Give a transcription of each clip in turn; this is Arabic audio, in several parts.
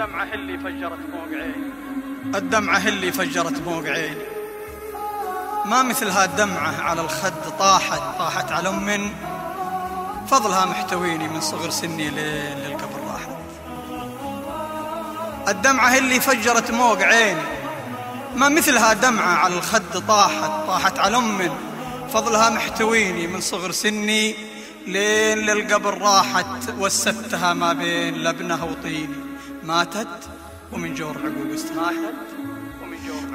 الدمعة اللي فجرت موق عيني، الدمعة اللي فجرت موق عيني، ما مثلها الدمعة على الخد طاحت على أم فضلها محتويني من صغر سني للقبر راحت. الدمعة اللي فجرت موق عيني، ما مثلها دمعة على الخد طاحت على أم فضلها محتويني من صغر سني للقبر راحت. وستها ما بين لبنها وطيني، ماتت ومن جور عقوق استراحت.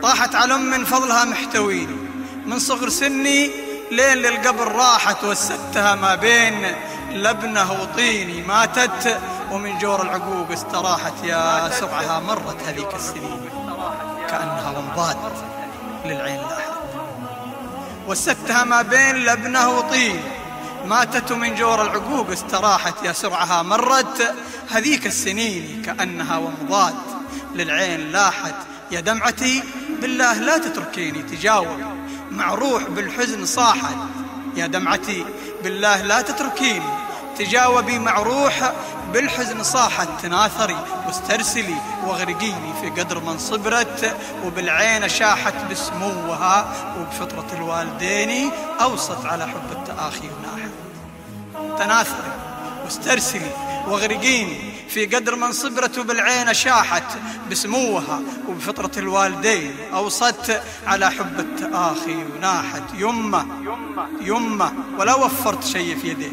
طاحت على أم فضلها محتويني من صغر سني لين للقبر راحت. وستها ما بين لبنه وطيني، ماتت ومن جور العقوق استراحت. يا سرعها مرت هذيك السنين كأنها ومضاد للعين لاحت. وستها ما بين لبنه وطيني، ماتت ومن جور العقوق استراحت. يا سرعها مرت هذيك السنين كأنها ومضاد للعين لاحت. يا دمعتي بالله لا تتركيني تجاوب مع روح بالحزن صاحت. يا دمعتي بالله لا تتركيني تجاوبي مع روح بالحزن صاحت. تناثري واسترسلي واغرقيني في قدر من صبرت، وبالعين شاحت بسموها وبفطرة الوالدين أوصت على حب التآخي وناحت. تناثري واسترسلي واغرقيني في قدر من صبرت، وبالعين شاحت بسموها وبفطرة الوالدين أوصت على حب التآخي وناحت. يمه ولا وفرت شيء في يديه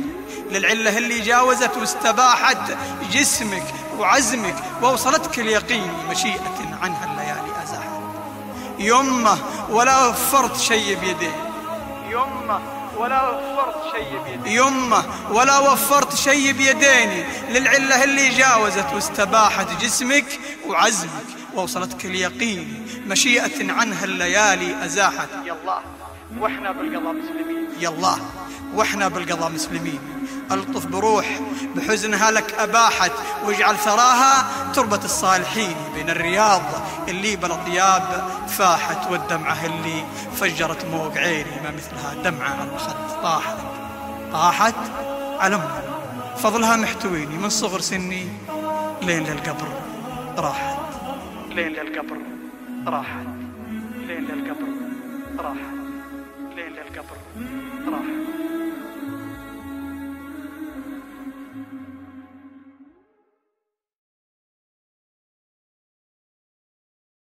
للعلة اللي جاوزت واستباحت جسمك وعزمك، وأوصلتك اليقين مشيئة عنها الليالي أزاحت. يمه ولا وفرت شيء بيديه، يمه ولا وفرت شيء بيديني للعلة اللي جاوزت واستباحت جسمك وعزمك، وأوصلتك اليقين مشيئة عنها الليالي أزاحت. يالله وإحنا بالقضاء مسلمين، يالله وإحنا بالقضاء مسلمين. ألطف بروح بحزنها لك أباحت، واجعل ثراها تربة الصالحين بين الرياض اللي بلا طياب فاحت. والدمعة اللي فجرت موق عيني، ما مثلها دمعة على الخد طاحت على أم فضلها محتويني من صغر سني لين للقبر راحت. لين للقبر راحت، لين للقبر راحت، لين للقبر راحت.